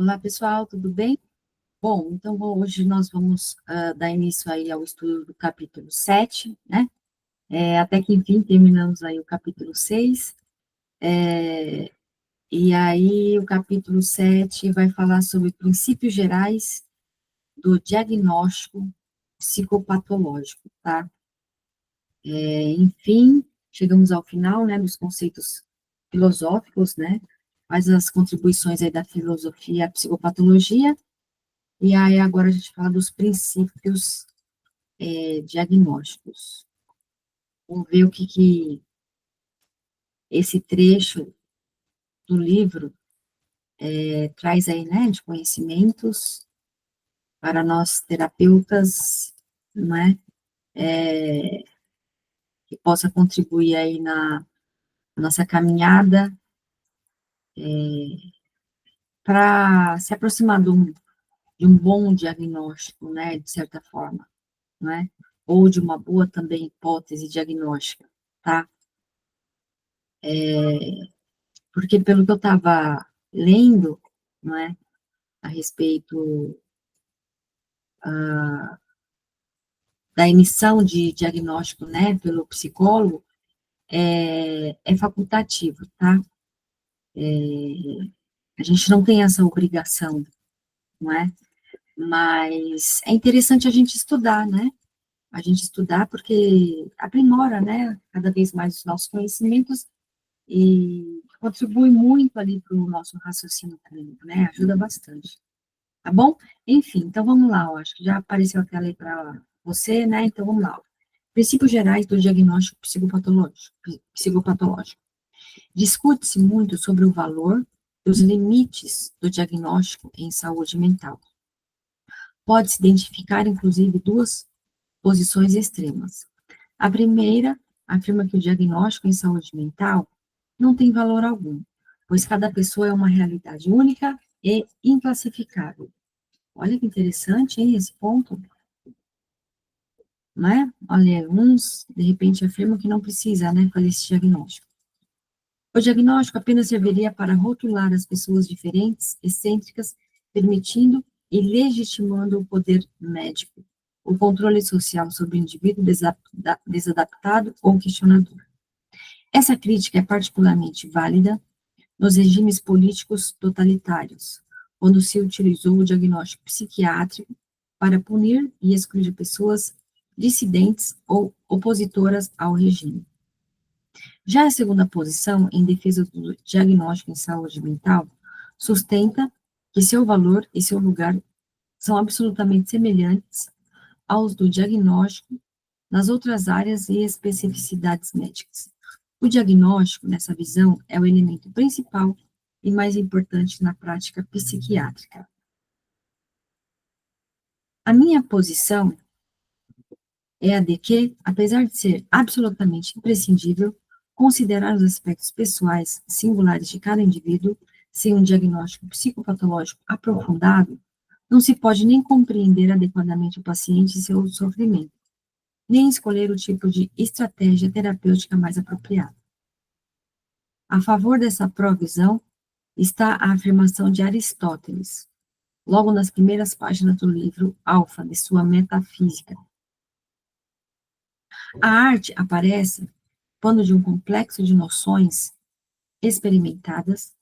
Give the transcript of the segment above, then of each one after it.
Olá, pessoal, tudo bem? Bom, então hoje nós vamos dar início aí ao estudo do capítulo 7, né? Até que enfim terminamos aí o capítulo 6. E aí o capítulo 7 vai falar sobre princípios gerais do diagnóstico psicopatológico, tá? Enfim, chegamos ao final, né, dos conceitos filosóficos, né? Quais as contribuições aí da filosofia à psicopatologia. E aí agora a gente fala dos princípios diagnósticos. Vamos ver o que esse trecho do livro traz aí, né, de conhecimentos para nós terapeutas, não é, que possa contribuir aí na nossa caminhada para se aproximar de um bom diagnóstico, né, de certa forma, não é? Ou de uma boa também hipótese diagnóstica, tá? Porque pelo que eu estava lendo, não é, a respeito da emissão de diagnóstico, né, pelo psicólogo, é facultativo, tá? A gente não tem essa obrigação, não é? Mas é interessante a gente estudar, né? A gente estudar porque aprimora, né, cada vez mais os nossos conhecimentos e contribui muito ali para o nosso raciocínio clínico, né? Ajuda bastante, tá bom? Enfim, então vamos lá, eu acho que já apareceu a tela aí para você, né? Então vamos lá. Princípios gerais do diagnóstico psicopatológico. Discute-se muito sobre o valor e os limites do diagnóstico em saúde mental. Pode-se identificar, inclusive, duas posições extremas. A primeira afirma que o diagnóstico em saúde mental não tem valor algum, pois cada pessoa é uma realidade única e inclassificável. Olha que interessante, hein, esse ponto, não é? Olha, uns, de repente, afirmam que não precisa, né, fazer esse diagnóstico. O diagnóstico apenas serviria para rotular as pessoas diferentes, excêntricas, permitindo e legitimando o poder médico, o controle social sobre o indivíduo desadaptado ou questionador. Essa crítica é particularmente válida nos regimes políticos totalitários, quando se utilizou o diagnóstico psiquiátrico para punir e excluir pessoas dissidentes ou opositoras ao regime. Já a segunda posição, em defesa do diagnóstico em saúde mental, sustenta que seu valor e seu lugar são absolutamente semelhantes aos do diagnóstico nas outras áreas e especificidades médicas. O diagnóstico, nessa visão, é o elemento principal e mais importante na prática psiquiátrica. A minha posição é a de que, apesar de ser absolutamente imprescindível considerar os aspectos pessoais singulares de cada indivíduo, sem um diagnóstico psicopatológico aprofundado, não se pode nem compreender adequadamente o paciente e seu sofrimento, nem escolher o tipo de estratégia terapêutica mais apropriada. A favor dessa provisão está a afirmação de Aristóteles, logo nas primeiras páginas do livro Alfa, de sua Metafísica. A arte aparece quando de um complexo de noções experimentadas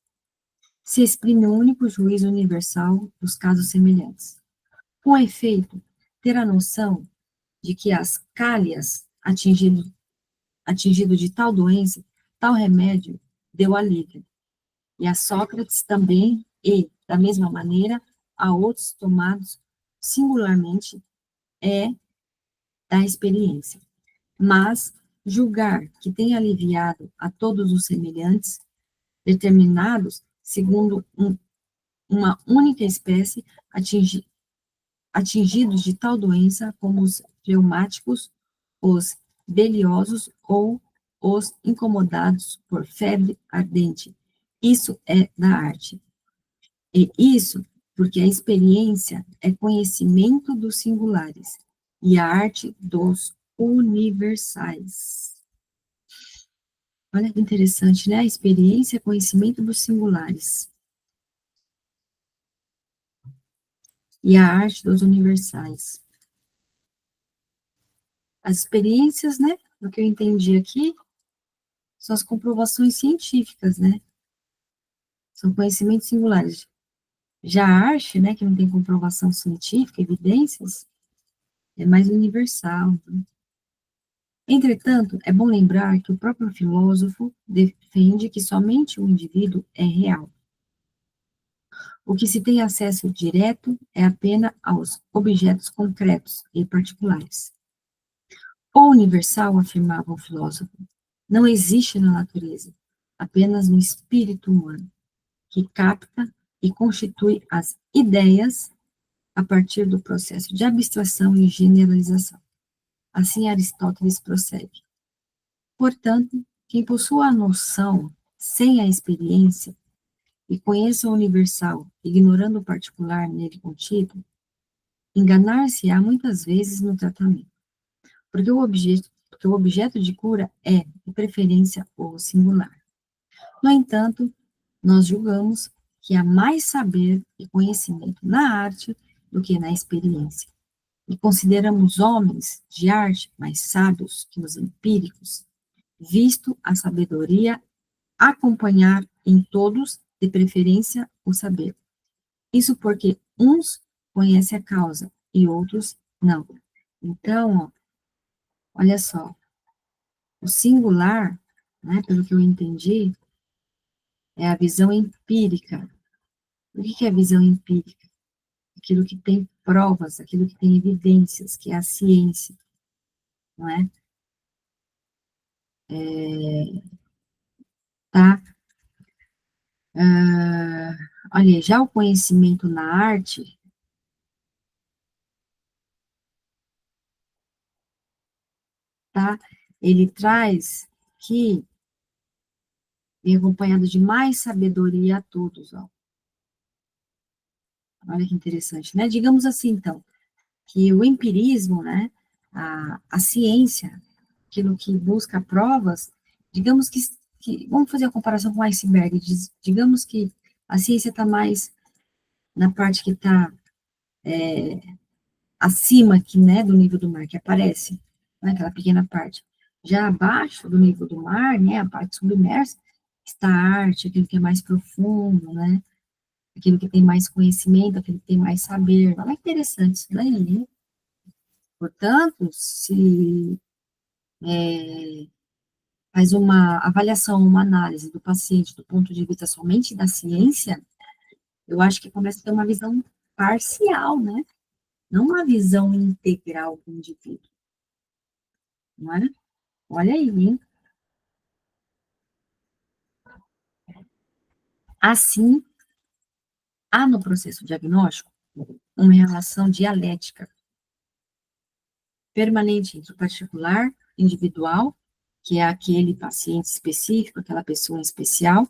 se exprime um único juízo universal dos casos semelhantes. Com efeito, ter a noção de que as cálias atingido de tal doença, tal remédio deu alívio. E a Sócrates também, e, da mesma maneira, a outros tomados singularmente, é da experiência. Mas julgar que tem aliviado a todos os semelhantes, determinados segundo uma única espécie, atingidos de tal doença como os reumáticos, os biliosos ou os incomodados por febre ardente. Isso é da arte. E isso porque a experiência é conhecimento dos singulares e a arte dos universais. Olha que interessante, né? A experiência é conhecimento dos singulares. e a arte dos universais. As experiências, né, do que eu entendi aqui, são as comprovações científicas, né? São conhecimentos singulares. Já a arte, né, que não tem comprovação científica, evidências, é mais universal. Né? Entretanto, é bom lembrar que o próprio filósofo defende que somente o indivíduo é real. O que se tem acesso direto é apenas aos objetos concretos e particulares. O universal, afirmava o filósofo, não existe na natureza, apenas no espírito humano, que capta e constitui as ideias a partir do processo de abstração e generalização. Assim Aristóteles prossegue. Portanto, quem possua a noção sem a experiência e conheça o universal, ignorando o particular nele contido, enganar-se-á muitas vezes no tratamento, porque o objeto de cura é, de preferência, o singular. No entanto, nós julgamos que há mais saber e conhecimento na arte do que na experiência, e consideramos homens de arte mais sábios que os empíricos, visto a sabedoria acompanhar em todos, de preferência, o saber. Isso porque uns conhecem a causa e outros não. Então, ó, olha só, o singular, né, pelo que eu entendi, é a visão empírica. O que é a visão empírica? Aquilo que tem provas, aquilo que tem evidências, que é a ciência, não é? Tá? Olha, já o conhecimento na arte, tá? Ele traz que vem acompanhado de mais sabedoria a todos, ó. Olha que interessante, né? Digamos assim, então, que o empirismo, né, a ciência, aquilo que busca provas, digamos que vamos fazer a comparação com o iceberg, digamos que a ciência está mais na parte que está acima aqui, né, do nível do mar, que aparece, né, aquela pequena parte. Já abaixo do nível do mar, né, a parte submersa, está a arte, aquilo que é mais profundo, né, aquilo que tem mais conhecimento, aquilo que tem mais saber. Olha que interessante isso daí, né? Portanto, se faz uma avaliação, uma análise do paciente do ponto de vista somente da ciência, eu acho que começa a ter uma visão parcial, né? Não uma visão integral do indivíduo, não é? Olha aí, hein? Assim, há no processo diagnóstico uma relação dialética permanente entre o particular, individual, que é aquele paciente específico, aquela pessoa em especial,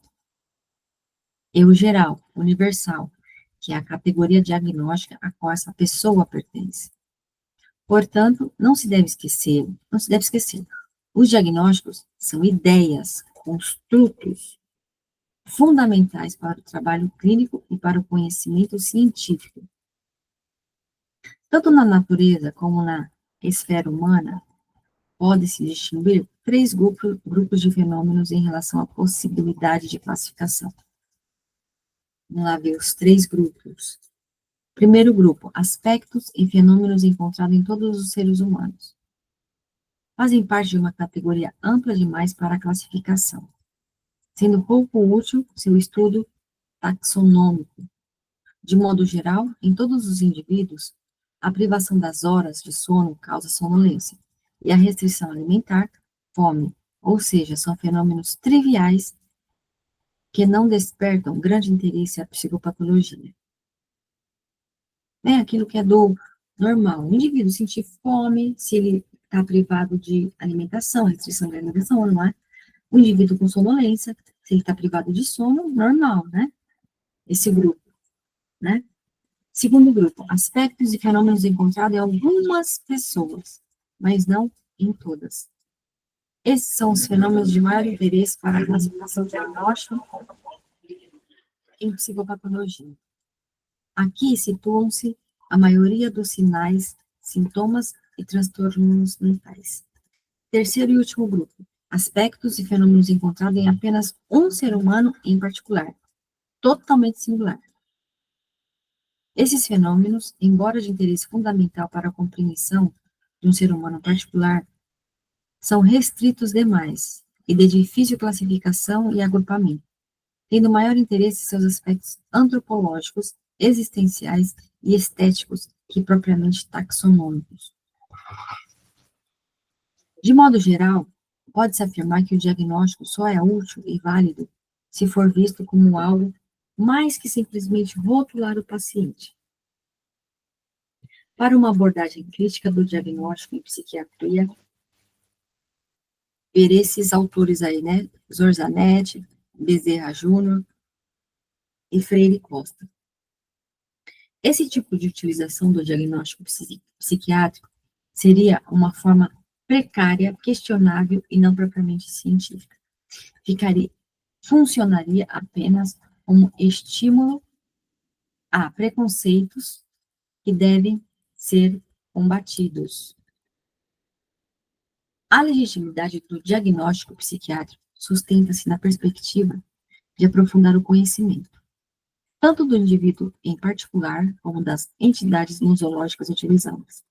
e o geral, universal, que é a categoria diagnóstica a qual essa pessoa pertence. Portanto, não se deve esquecer, os diagnósticos são ideias, construtos fundamentais para o trabalho clínico e para o conhecimento científico. Tanto na natureza como na esfera humana, pode-se distinguir três grupos de fenômenos em relação à possibilidade de classificação. Vamos lá ver os três grupos. Primeiro grupo, aspectos e fenômenos encontrados em todos os seres humanos. Fazem parte de uma categoria ampla demais para a classificação, sendo pouco útil seu estudo taxonômico. De modo geral, em todos os indivíduos, a privação das horas de sono causa sonolência, e a restrição alimentar, fome, ou seja, são fenômenos triviais que não despertam grande interesse à psicopatologia. É aquilo que é do normal. O indivíduo sentir fome, se ele está privado de alimentação, restrição de alimentação, não é? O indivíduo com sonolência, se ele está privado de sono, normal, né? Esse grupo, né? Segundo grupo, aspectos e fenômenos encontrados em algumas pessoas, mas não em todas. Esses são os fenômenos de maior interesse para a classificação diagnóstica em psicopatologia. Aqui situam-se a maioria dos sinais, sintomas e transtornos mentais. Terceiro e último grupo, aspectos e fenômenos encontrados em apenas um ser humano em particular, totalmente singular. Esses fenômenos, embora de interesse fundamental para a compreensão de um ser humano particular, são restritos demais e de difícil classificação e agrupamento, tendo maior interesse em seus aspectos antropológicos, existenciais e estéticos que propriamente taxonômicos. De modo geral, pode-se afirmar que o diagnóstico só é útil e válido se for visto como algo mais que simplesmente rotular o paciente. Para uma abordagem crítica do diagnóstico em psiquiatria, ver esses autores aí, né? Zorzanetti, Bezerra Júnior e Freire Costa. Esse tipo de utilização do diagnóstico psiquiátrico seria uma forma precária, questionável e não propriamente científica. Funcionaria apenas como estímulo a preconceitos que devem ser combatidos. A legitimidade do diagnóstico psiquiátrico sustenta-se na perspectiva de aprofundar o conhecimento, tanto do indivíduo em particular, como das entidades museológicas utilizadas.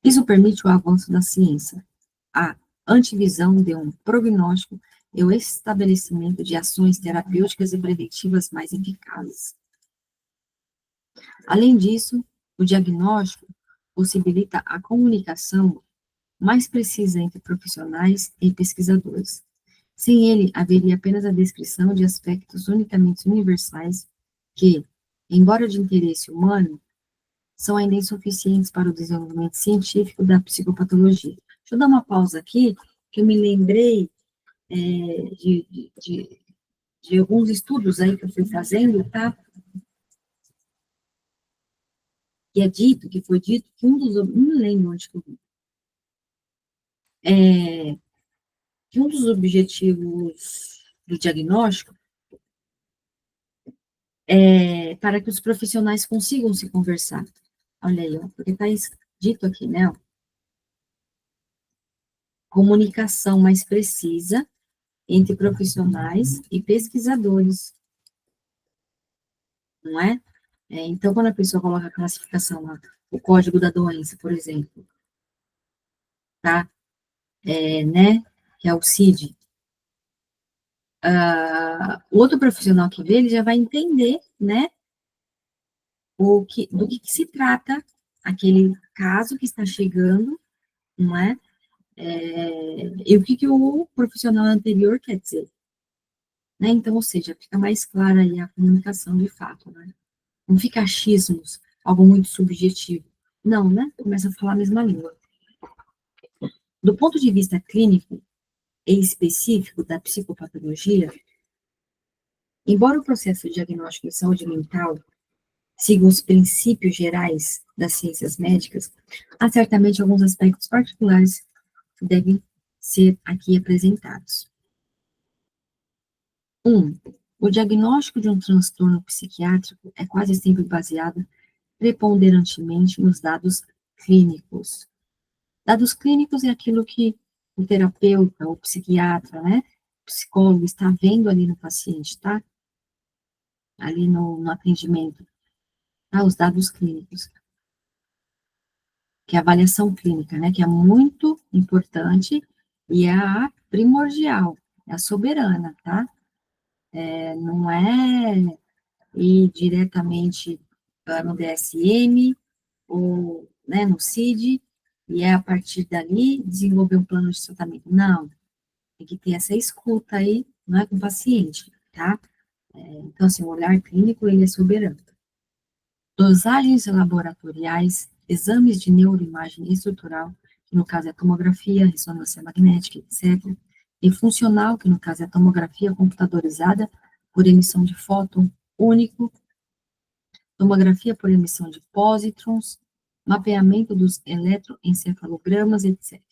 Isso permite o avanço da ciência, a antevisão de um prognóstico e o estabelecimento de ações terapêuticas e preventivas mais eficazes. Além disso, o diagnóstico possibilita a comunicação mais precisa entre profissionais e pesquisadores. Sem ele, haveria apenas a descrição de aspectos unicamente universais que, embora de interesse humano, são ainda insuficientes para o desenvolvimento científico da psicopatologia. Deixa eu dar uma pausa aqui, que eu me lembrei de alguns estudos aí que eu fui fazendo, tá? Que foi dito que não me lembro onde que eu vi, que um dos objetivos do diagnóstico é para que os profissionais consigam se conversar. Olha aí, ó, porque está dito aqui, né? Ó, comunicação mais precisa entre profissionais e pesquisadores, não é? Então, quando a pessoa coloca a classificação lá, o código da doença, por exemplo, tá? Né? Que é o CID. O outro profissional que vê, ele já vai entender, né? Do que se trata aquele caso que está chegando, não é? E o que o profissional anterior quer dizer. Né? Então, ou seja, fica mais clara aí a comunicação de fato, né? Não fica achismos, algo muito subjetivo. Não, né? Começa a falar a mesma língua. Do ponto de vista clínico e específico da psicopatologia, embora o processo diagnóstico de saúde mental siga os princípios gerais das ciências médicas, há certamente alguns aspectos particulares que devem ser aqui apresentados. 1. O diagnóstico de um transtorno psiquiátrico é quase sempre baseado preponderantemente nos dados clínicos. Dados clínicos é aquilo que o terapeuta, o psiquiatra, né, o psicólogo está vendo ali no paciente, tá? Ali no atendimento, tá? Os dados clínicos. Que é a avaliação clínica, né, que é muito importante e é a primordial, é a soberana, tá? Não é ir diretamente no DSM ou, né, no CID, e é a partir dali desenvolver um plano de tratamento. Não, tem que ter essa escuta aí, não é com o paciente, tá? Então, assim, o olhar clínico, ele é soberano. Dosagens laboratoriais, exames de neuroimagem estrutural, que no caso é a tomografia, ressonância magnética, etc., e funcional, que no caso é a tomografia computadorizada por emissão de fóton único, tomografia por emissão de pósitrons, mapeamento dos eletroencefalogramas, etc.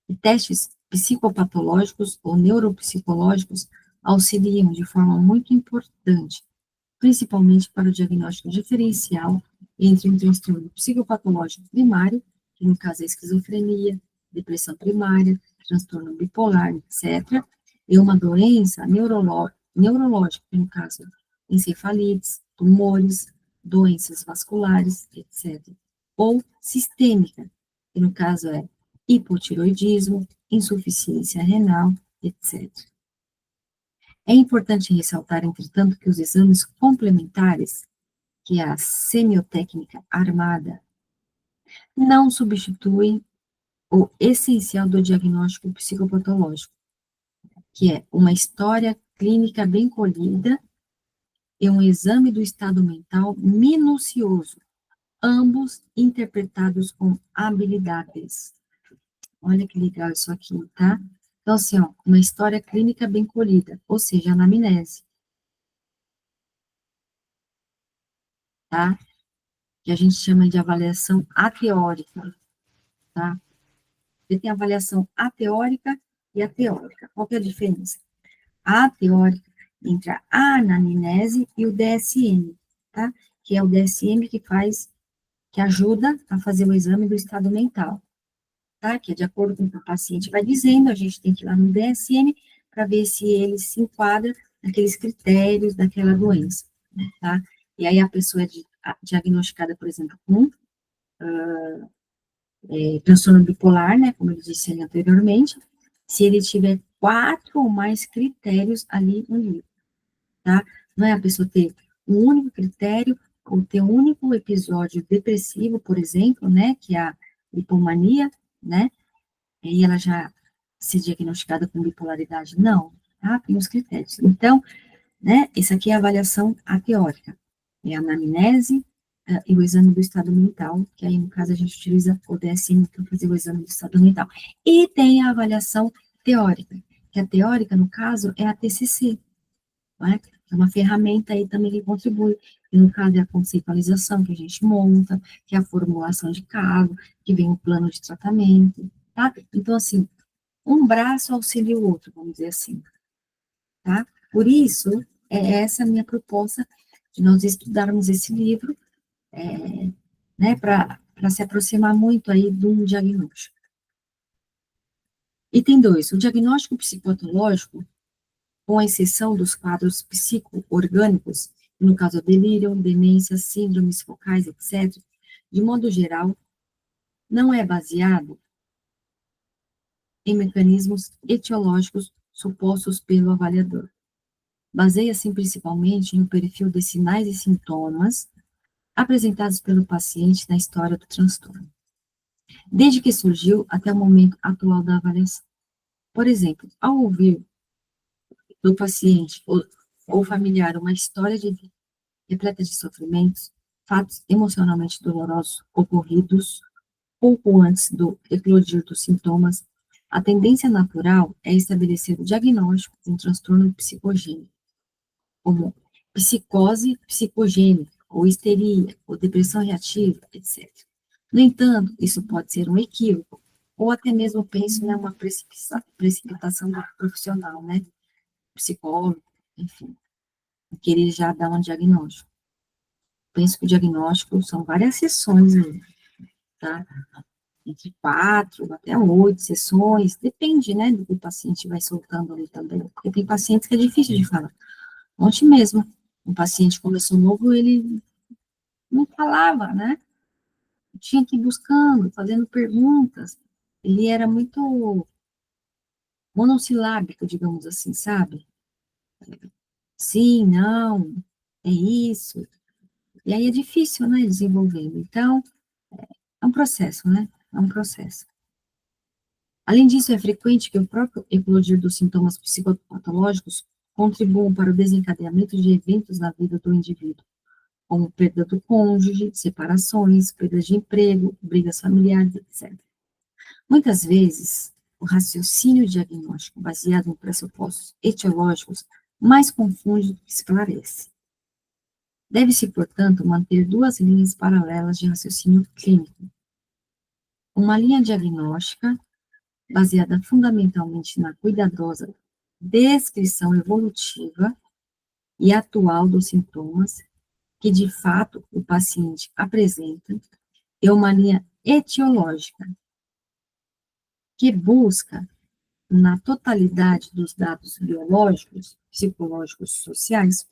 E testes psicopatológicos ou neuropsicológicos auxiliam de forma muito importante, principalmente para o diagnóstico diferencial entre um transtorno psicopatológico primário, que no caso é esquizofrenia, depressão primária, transtorno bipolar, etc., e uma doença neurológica, que no caso encefalites, tumores, doenças vasculares, etc. Ou sistêmica, que no caso é hipotiroidismo, insuficiência renal, etc. É importante ressaltar, entretanto, que os exames complementares, que é a semiotécnica armada, não substituem o essencial do diagnóstico psicopatológico, que é uma história clínica bem colhida e um exame do estado mental minucioso, ambos interpretados com habilidades. Olha que legal isso aqui, tá? Então, assim, ó, uma história clínica bem colhida, ou seja, anamnese, tá? Que a gente chama de avaliação ateórica, tá? Você tem a avaliação ateórica e a teórica. Qual que é a diferença? A teórica entre a anamnese e o DSM, tá? Que é o DSM que ajuda a fazer o exame do estado mental, tá? Que é de acordo com o que o paciente vai dizendo, a gente tem que ir lá no DSM para ver se ele se enquadra naqueles critérios daquela doença, tá? E aí a pessoa é diagnosticada, por exemplo, com transtorno bipolar, né, como eu disse ali anteriormente, se ele tiver 4 ou mais critérios ali no livro, tá? Não é a pessoa ter um único critério ou ter um único episódio depressivo, por exemplo, né, que é a hipomania, né, e ela já se diagnosticada com bipolaridade, não, tá? Tem os critérios. Então, né, isso aqui é a avaliação teórica, é a anamnese, e o exame do estado mental, que aí, no caso, a gente utiliza o DSM para fazer o exame do estado mental. E tem a avaliação teórica, que a teórica, no caso, é a TCC, não é? É uma ferramenta aí também que contribui, e no caso é a conceitualização que a gente monta, que é a formulação de caso, que vem o plano de tratamento, tá? Então, assim, um braço auxilia o outro, vamos dizer assim, tá? Por isso, é essa a minha proposta de nós estudarmos esse livro, né, para se aproximar muito aí de um diagnóstico. Item 2, o diagnóstico psicopatológico, com exceção dos quadros psico-orgânicos, no caso delírio, demência, síndromes focais, etc., de modo geral, não é baseado em mecanismos etiológicos supostos pelo avaliador. Baseia-se principalmente no perfil de sinais e sintomas apresentados pelo paciente na história do transtorno, desde que surgiu até o momento atual da avaliação. Por exemplo, ao ouvir do paciente ou familiar uma história repleta de sofrimentos, fatos emocionalmente dolorosos ocorridos pouco antes do eclodir dos sintomas, a tendência natural é estabelecer o diagnóstico de um transtorno psicogênico, como psicose psicogênica, ou histeria, ou depressão reativa, etc. No entanto, isso pode ser um equívoco, ou até mesmo, penso, né, uma precipitação do profissional, né, psicólogo, enfim, querer já dar um diagnóstico. Penso que o diagnóstico são várias sessões aí, tá? Entre 4 até 8 sessões, depende, né, do que o paciente vai soltando ali também, porque tem pacientes que é difícil de falar. Ontem mesmo, um paciente começou novo, ele não falava, né? Tinha que ir buscando, fazendo perguntas. Ele era muito monossilábico, digamos assim, sabe? Sim, não, é isso. E aí é difícil, né, desenvolvendo. Então, é um processo, né? É um processo. Além disso, é frequente que o próprio eclodir dos sintomas psicopatológicos contribuam para o desencadeamento de eventos na vida do indivíduo, como perda do cônjuge, separações, perda de emprego, brigas familiares, etc. Muitas vezes, o raciocínio diagnóstico baseado em pressupostos etiológicos mais confunde do que esclarece. Deve-se, portanto, manter duas linhas paralelas de raciocínio clínico. Uma linha diagnóstica, baseada fundamentalmente na cuidadosa descrição evolutiva e atual dos sintomas, que de fato o paciente apresenta é uma linha etiológica, que busca, na totalidade dos dados biológicos, psicológicos e sociais,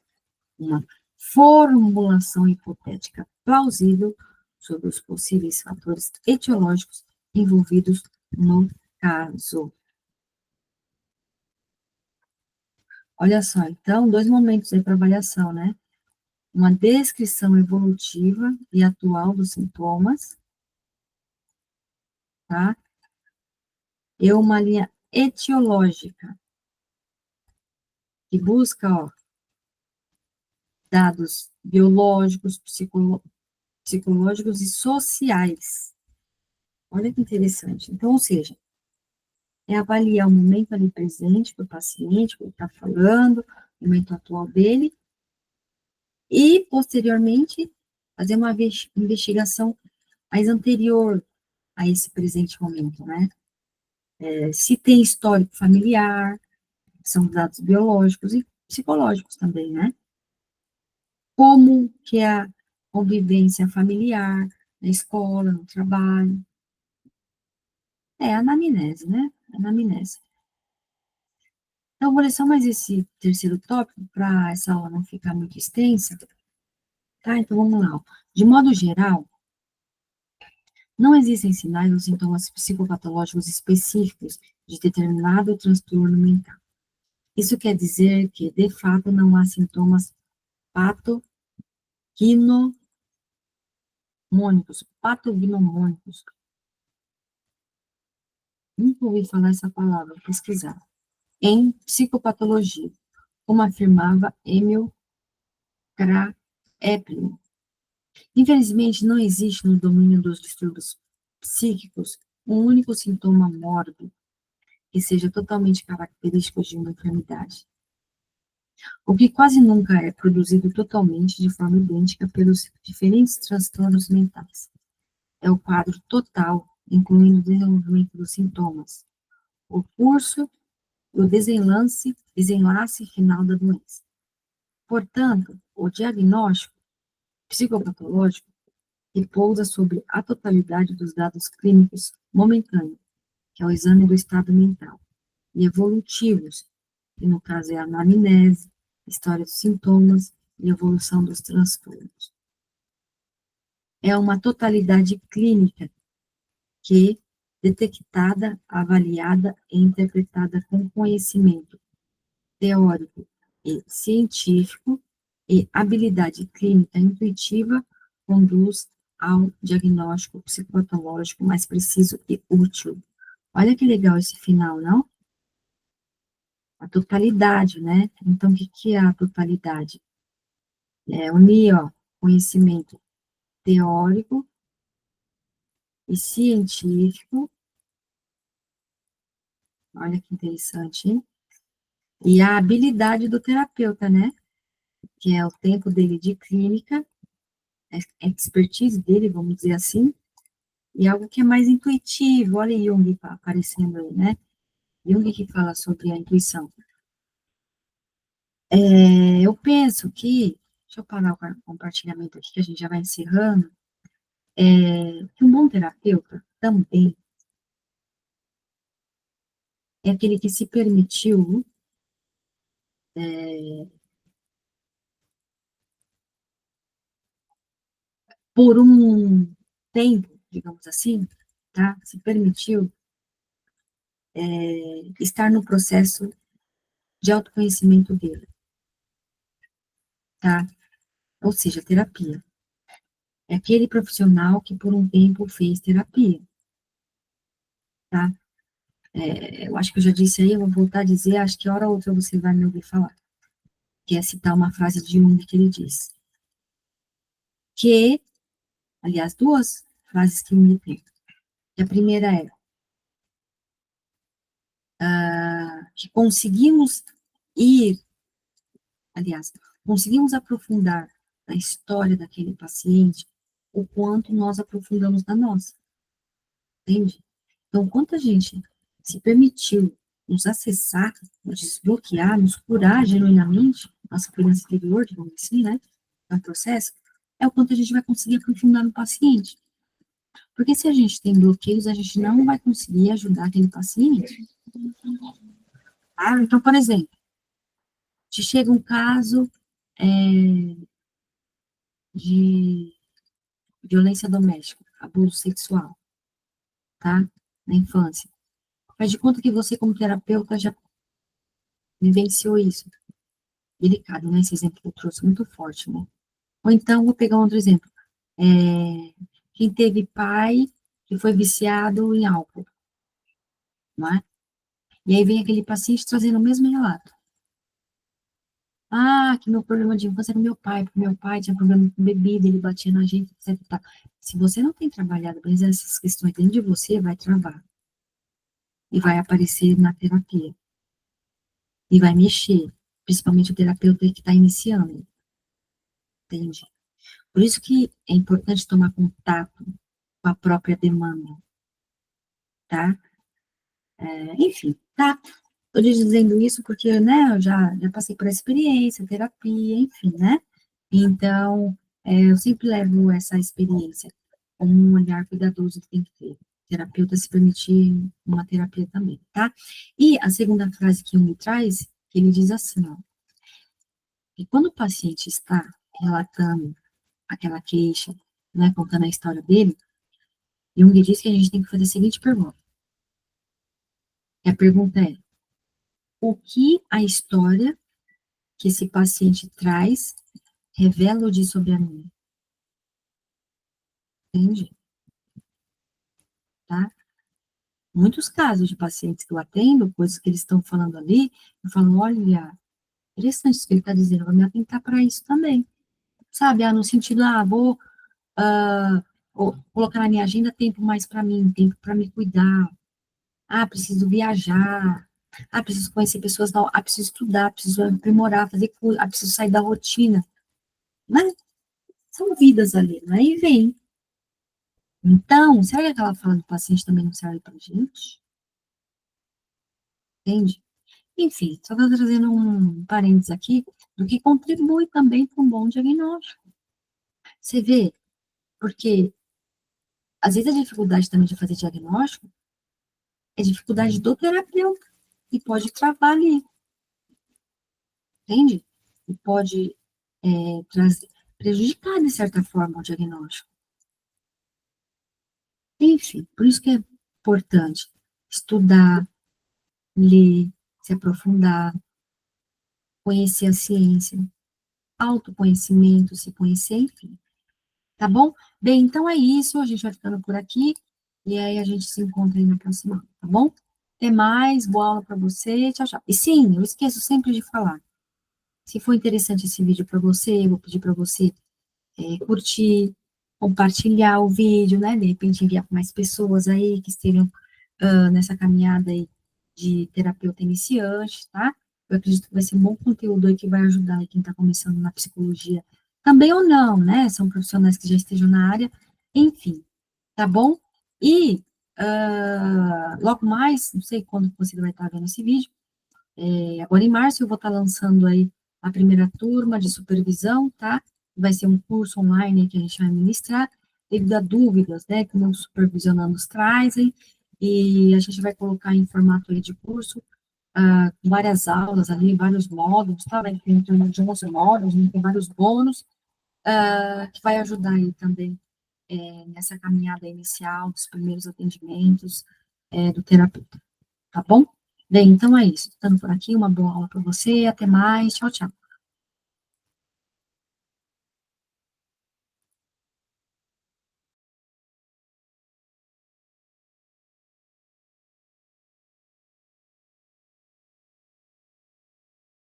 uma formulação hipotética plausível sobre os possíveis fatores etiológicos envolvidos no caso. Olha só, então, dois momentos aí para avaliação, né? Uma descrição evolutiva e atual dos sintomas, tá? E uma linha etiológica, que busca, ó, dados biológicos, psicológicos e sociais. Olha que interessante. Então, ou seja, é avaliar o momento ali presente do paciente, o que ele está falando, o momento atual dele, e, posteriormente, fazer uma investigação mais anterior a esse presente momento, né? Se tem histórico familiar, são dados biológicos e psicológicos também, né? Como que é a convivência familiar, na escola, no trabalho. É a anamnese, né? Anamnese. Então, vou ler só mais esse terceiro tópico, para essa aula não ficar muito extensa. Tá, então vamos lá. De modo geral, não existem sinais ou sintomas psicopatológicos específicos de determinado transtorno mental. Isso quer dizer que, de fato, não há sintomas patognomônicos. Nunca ouvi falar essa palavra, vou pesquisar. Em psicopatologia, como afirmava Emil Kraepelin. Infelizmente, não existe no domínio dos distúrbios psíquicos um único sintoma mórbido que seja totalmente característico de uma enfermidade, o que quase nunca é produzido totalmente de forma idêntica pelos diferentes transtornos mentais. É o quadro total, incluindo o desenvolvimento dos sintomas, o curso e o desenlace final da doença. Portanto, o diagnóstico psicopatológico repousa sobre a totalidade dos dados clínicos momentâneos, que é o exame do estado mental, e evolutivos, que no caso é a anamnese, história dos sintomas e evolução dos transtornos. É uma totalidade clínica que, detectada, avaliada e interpretada com conhecimento teórico e científico e habilidade clínica intuitiva, conduz ao diagnóstico psicopatológico mais preciso e útil. Olha que legal esse final, não? A totalidade, né? Então, o que é a totalidade? É unir, ó, conhecimento teórico e científico, olha que interessante, hein? E a habilidade do terapeuta, né? Que é o tempo dele de clínica, a expertise dele, vamos dizer assim, e algo que é mais intuitivo. Olha Jung aparecendo aí, né? Jung que fala sobre a intuição. Eu penso que, deixa eu parar o compartilhamento aqui, que a gente já vai encerrando, que um bom terapeuta também é aquele que se permitiu por um tempo, digamos assim, tá? Se permitiu estar no processo de autoconhecimento dele, tá? Ou seja, terapia. É aquele profissional que por um tempo fez terapia, tá? Eu acho que eu já disse aí, eu vou voltar a dizer, acho que hora ou outra você vai me ouvir falar, que é citar uma frase de Jung que ele diz, que, aliás, duas frases que me tem. A primeira é que conseguimos ir, aliás, conseguimos aprofundar na história daquele paciente o quanto nós aprofundamos na nossa, entende? Então, quanto a gente se permitiu nos acessar, nos desbloquear, nos curar genuinamente, nossa criança interior, digamos assim, né? no processo, é o quanto a gente vai conseguir aprofundar no paciente. Porque se a gente tem bloqueios, a gente não vai conseguir ajudar aquele paciente. Tá? Então, por exemplo, te chega um caso de violência doméstica, abuso sexual, tá? Na infância. Faz de conta que você, como terapeuta, já vivenciou isso. Delicado, né? Esse exemplo que eu trouxe, muito forte, né? Ou então, vou pegar um outro exemplo. É, quem teve pai que foi viciado em álcool, não é? E aí vem aquele paciente trazendo o mesmo relato. Ah, que meu problema de infância era meu pai, porque meu pai tinha problema com bebida, ele batia na gente, etc. Tá. Se você não tem trabalhado bem essas questões dentro de você, vai travar. E vai aparecer na terapia. E vai mexer. Principalmente o terapeuta que está iniciando. Entende? Por isso que é importante tomar contato com a própria demanda. Tá? Enfim, tá? Estou dizendo isso porque, né, eu já passei por essa experiência, terapia, enfim, né? Então, eu sempre levo essa experiência como um olhar cuidadoso que tem que ter. O terapeuta se permitir uma terapia também, tá? E a segunda frase que me traz, que ele diz assim, ó, que quando o paciente está relatando aquela queixa, né, contando a história dele, Jung diz que a gente tem que fazer a seguinte pergunta. E a pergunta é, o que a história que esse paciente traz revela ou diz sobre a mim? Entende? Tá? Muitos casos de pacientes que eu atendo, coisas que eles estão falando ali, eu falo, olha, interessante isso que ele está dizendo, eu vou me atentar para isso também. Sabe, no sentido, vou colocar na minha agenda tempo mais para mim, tempo para me cuidar. Preciso viajar. Preciso conhecer pessoas novas. Preciso estudar, preciso aprimorar, fazer curso. Preciso sair da rotina. Né? São vidas ali, né? E vem. Então, será que aquela fala do paciente também não serve para gente? Entende? Enfim, só estou trazendo um parênteses aqui do que contribui também para um bom diagnóstico. Você vê, porque às vezes a dificuldade também de fazer diagnóstico é dificuldade do terapeuta, e pode travar ali, entende? E pode prejudicar, de certa forma, o diagnóstico. Enfim, por isso que é importante estudar, ler, se aprofundar, conhecer a ciência, autoconhecimento, se conhecer, enfim. Tá bom? Bem, então é isso, a gente vai ficando por aqui, e aí a gente se encontra aí na próxima aula, tá bom? Até mais, boa aula para você, tchau, tchau. E sim, eu esqueço sempre de falar, se for interessante esse vídeo para você, eu vou pedir para você curtir, compartilhar o vídeo, né, de repente enviar para mais pessoas aí que estejam nessa caminhada aí de terapeuta iniciante, tá? Eu acredito que vai ser um bom conteúdo aí que vai ajudar aí quem está começando na psicologia, também ou não, né? São profissionais que já estejam na área, enfim, tá bom? E logo mais, não sei quando você vai estar vendo esse vídeo, agora em março eu vou estar lançando aí a primeira turma de supervisão, tá? Vai ser um curso online que a gente vai ministrar, devido a dúvidas, né, que os supervisionandos trazem, e a gente vai colocar em formato aí de curso, várias aulas ali, vários módulos, tá? Vai ter em torno de 11 módulos, né, tem vários bônus, que vai ajudar aí também nessa caminhada inicial, dos primeiros atendimentos do terapeuta, tá bom? Bem, então é isso. Estando por aqui, uma boa aula para você, até mais, tchau, tchau.